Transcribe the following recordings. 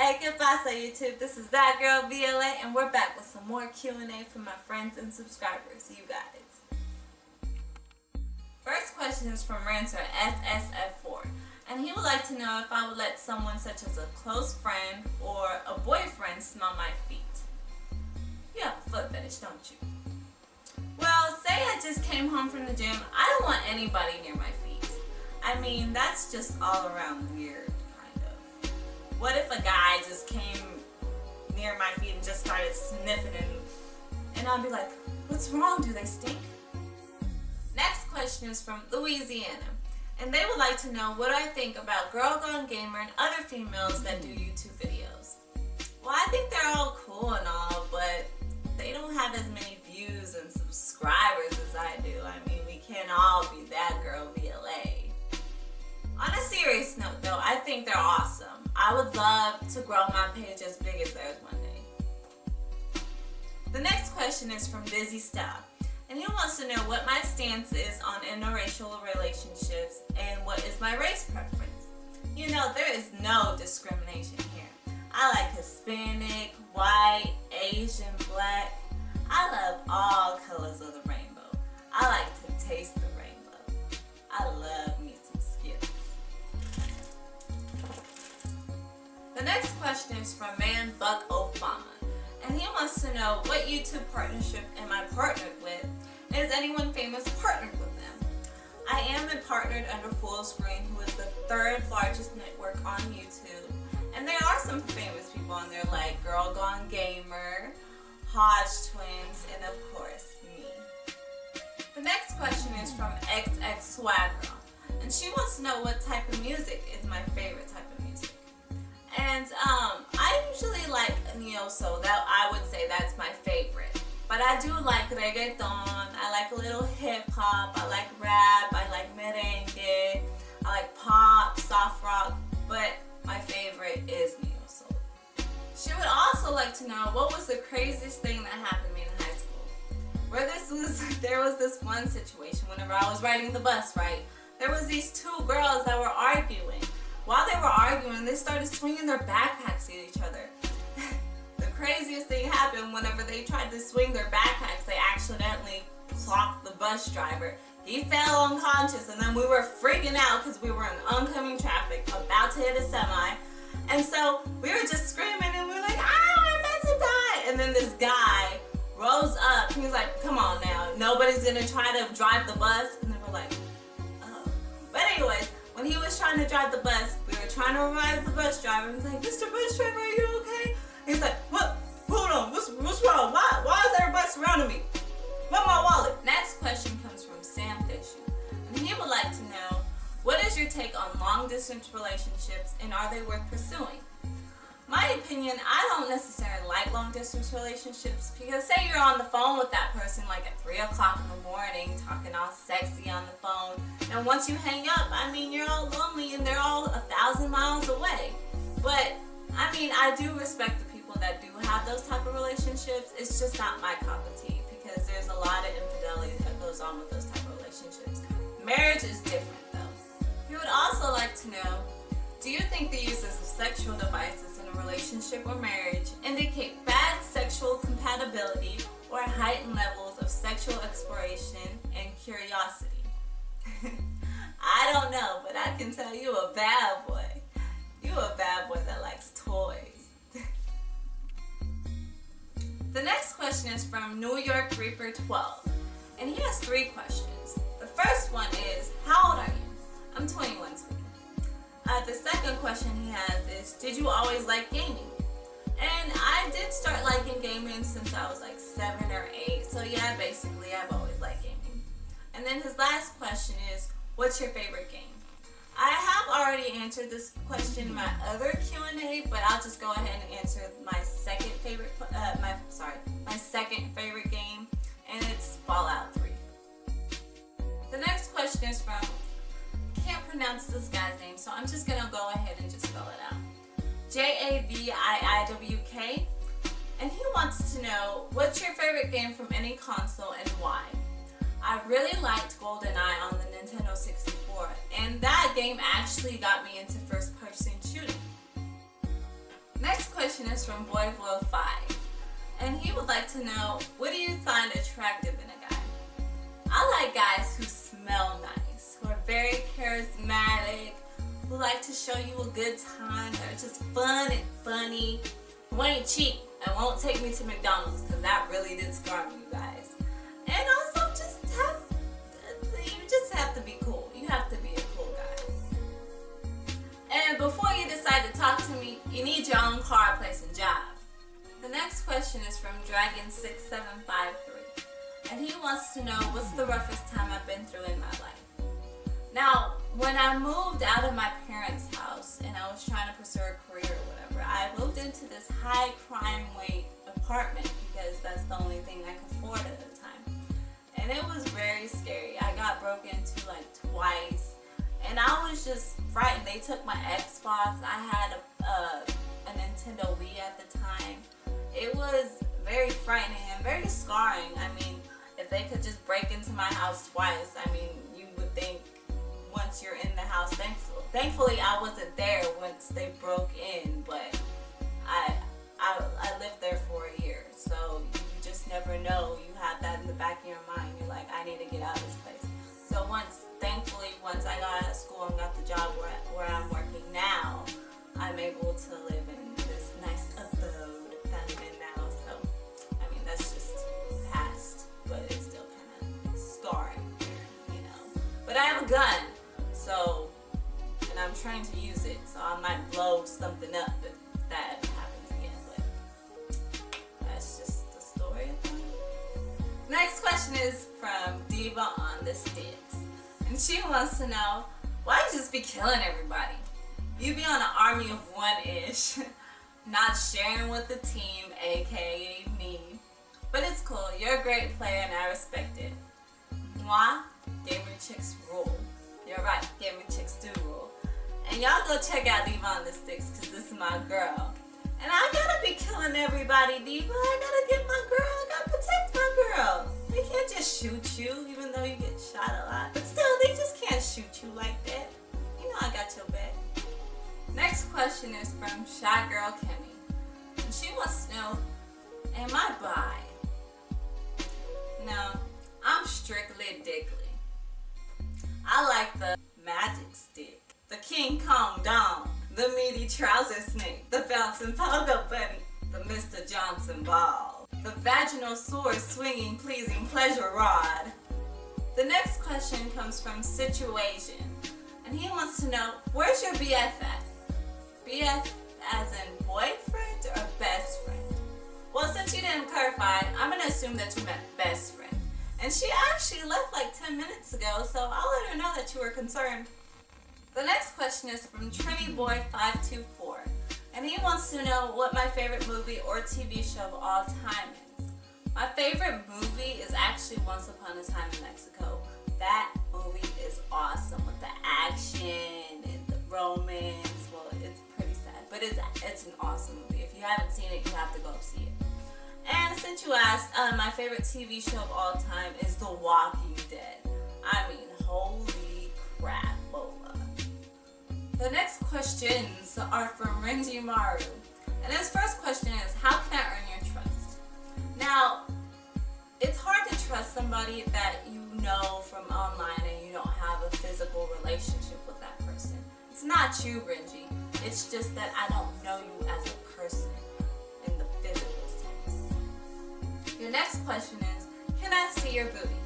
Hey, ¿qué pasa, YouTube? This is that girl Vialey, and we're back with some more Q&A from my friends and subscribers, you guys. First question is from Rancer SSF4, and he would like to know if I would let someone such as a close friend or a boyfriend smell my feet. You have a foot fetish, don't you? Well, say I just came home from the gym. I don't want anybody near my feet. I mean, that's just all around weird. What if a guy just came near my feet and just started sniffing and I'd be like, what's wrong? Do they stink? Next question is from Louisiana, and they would like to know what I think about Girl Gone Gamer and other females that do YouTube videos. Well, I think they're all cool and all, but they don't have as many views and subscribers as I do. I mean, we can't all be that girl Vialey. On a serious note though, I think they're awesome. I would love to grow my page as big as theirs one day. The next question is from Dizzy Style, and he wants to know what my stance is on interracial relationships and what is my race preference. You know, there is no discrimination here. I like Hispanic, white, Asian, black. I love all colors of the rainbow. I like to taste the rainbow. I love me some Skittles. The next question is from Man Buck Obama, and he wants to know what YouTube partnership am I partnered with? Is anyone famous partnered with them? I am partnered under Full Screen, who is the third largest network on YouTube, and there are some famous people on there like Girl Gone Gamer, Hodge Twins, and of course me. The next question is from XX Swag Girl, and she wants to know what type of music is my favorite type of music. And I usually like neo-soul. That I would say that's my favorite. But I do like reggaeton. I like a little hip-hop. I like rap. I like merengue. I like pop, soft rock. But my favorite is neo-soul. She would also like to know what was the craziest thing that happened to me in high school. There was this one situation whenever I was riding the bus, right? There was these two girls that were arguing. While they were arguing, they started swinging their backpacks at each other. The craziest thing happened whenever they tried to swing their backpacks, they accidentally clocked the bus driver. He fell unconscious, and then we were freaking out because we were in oncoming traffic, about to hit a semi. And so we were just screaming, and we were like, we're about to die. And then this guy rose up. He was like, come on now, nobody's going to try to drive the bus. And then we're like, oh. But anyways, when he was trying to drive the bus, we were trying to revive the bus driver. He's like, Mr. Bus Driver, are you okay? He's like, what? Hold on, what's wrong? Why is everybody surrounding me? Where's my wallet? Next question comes from Sam Fisher, and he would like to know, what is your take on long distance relationships and are they worth pursuing? My opinion, I don't necessarily like long distance relationships because say you're on the phone with that person like at 3 o'clock in the morning talking all sexy on the phone, and once you hang up, I mean, you're all lonely and they're all 1,000 miles away. But I mean, I do respect the people that do have those type of relationships. It's just not my cup of tea because there's a lot of infidelity that goes on with those type of relationships. Marriage is different though. He would also like to know, do you think the uses of sexual devices in a relationship or marriage indicate bad sexual compatibility or heightened levels of sexual exploration and curiosity? I don't know, but I can tell you a bad boy. You a bad boy that likes toys. The next question is from New York Reaper 12, and he has 3 questions. The first one is, how old are you? I'm 21. The second question he has is, did you always like gaming? And I did start liking gaming since I was like 7 or 8, so yeah, basically I've always liked gaming. And then his last question is, what's your favorite game? I have already answered this question in my other Q&A, but I'll just go ahead and answer my second favorite game, and it's Fallout 3. The next question is from, I can't pronounce this guy's name, so I'm just gonna go ahead and just spell it out. JAVIIWK, and he wants to know, what's your favorite game from any console and why? I really liked GoldenEye on the Nintendo 64, and that game actually got me into first-person shooting. Next question is from Boyville5, and he would like to know, what do you find attractive in a guy? I like guys who smell nice, who are very charismatic, who like to show you a good time, that are just fun and funny, who ain't cheap and won't take me to McDonald's, because that really did scar me, you guys. And also you just have to be cool. You have to be a cool guy. And before you decide to talk to me, you need your own car, place, and job. The next question is from Dragon6753, and he wants to know, what's the roughest time I've been through in my life? Now, when I moved out of my parents' house and I was trying to pursue a career or whatever, I moved into this high crime rate apartment because that's the only thing I could afford at the time. And it was very scary. I got broken into like twice, and I was just frightened. They took my Xbox. I had a Nintendo Wii at the time. It was very frightening and very scarring. I mean, if they could just break into my house twice, I mean, you would think once you're in the house, thankfully I wasn't there once they broke in, but I lived there for a year, so you just never know. You have that in the back of your mind. You're like, I need to get out of this place. So thankfully, once I got out of school and got the job where I'm working now, I'm able to live in this nice abode that I'm in now. So, I mean, that's just past, but it's still kind of scarring, you know. But I have a gun, and I'm trying to use it, so I might blow something up if that happens again, but that's just the story of mine. Next question is from Diva on the Sticks, and she wants to know, why you just be killing everybody? You be on an army of one-ish, not sharing with the team, aka me, but it's cool. You're a great player and I respect it. Mwah, gamer chicks rule. You're right, gamer chicks do rule. And y'all go check out Diva on the Sticks, because this is my girl. And I gotta be killing everybody, Diva. I gotta get my girl. I gotta protect my girl. They can't just shoot you, even though you get shot a lot. But still, they just can't shoot you like that. You know I got your back. Next question is from Shy Girl Kimmy. And she wants to know, am I bi? No, I'm strictly dickly. I like the magic stick, the King Kong Dong, the meaty trouser snake, the bouncing pogo bunny, the Mr. Johnson ball, the vaginal sword swinging pleasing pleasure rod. The next question comes from Situation, and he wants to know, where's your BF at? BF as in boyfriend or best friend? Well, since you didn't clarify, I'm going to assume that you meant best friend. And she actually left like 10 minutes ago, so I'll let her know that you were concerned. The next question is from TriniBoy524, and he wants to know what my favorite movie or TV show of all time is. My favorite movie is actually Once Upon a Time in Mexico. That movie is awesome with the action and the romance. Well, it's pretty sad, but it's an awesome movie. If you haven't seen it, you have to go see it. And since you asked, my favorite TV show of all time is The Walking Dead. I mean, holy crap, Lola. The next questions are from Renji Maru. And his first question is, how can I earn your trust? Now, it's hard to trust somebody that you know from online and you don't have a physical relationship with that person. It's not you, Renji. It's just that I don't know you as a person in the physical sense. Your next question is, can I see your booty?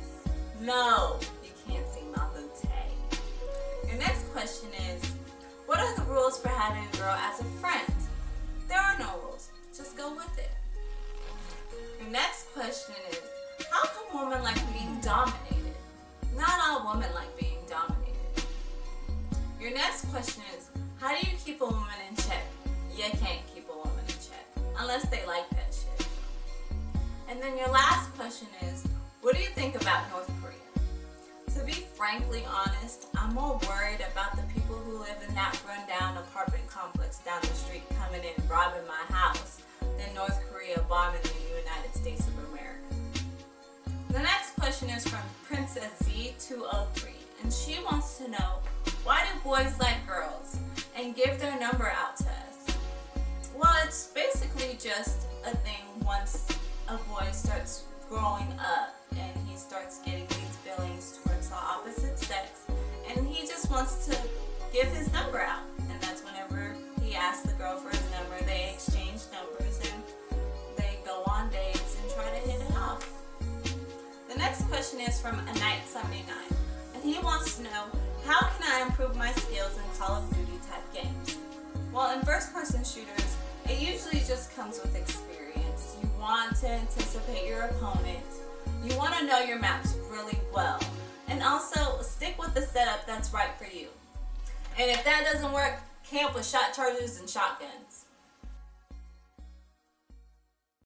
No, you can't see my booty. Your next question is, what are the rules for having a girl as a friend? There are no rules. Just go with it. Your next question is, how come women like being dominated? Not all women like being dominated. Your next question is, how do you keep a woman in check? You can't keep a woman in check unless they like that shit. And then your last question is, what do you think about North Korea? To be frankly honest, I'm more worried about the people who live in that rundown apartment complex down the street coming in robbing my house than North Korea bombing the United States of America. The next question is from Princess Z203, and she wants to know, why do boys like girls and give their number out to us? Well, it's basically just a thing once a boy starts growing up and he starts getting these feelings towards the opposite sex, and he just wants to give his number out. And that's whenever he asks the girl for his number, they exchange numbers and they go on dates and try to hit it off. The next question is from A Night 79, and he wants to know, how can I improve my skills in Call of Duty type games? Well, in first-person shooters, it usually just comes with experience. You want to anticipate your opponent. You want to know your maps really well. And also, stick with the setup that's right for you. And if that doesn't work, camp with shot charges and shotguns.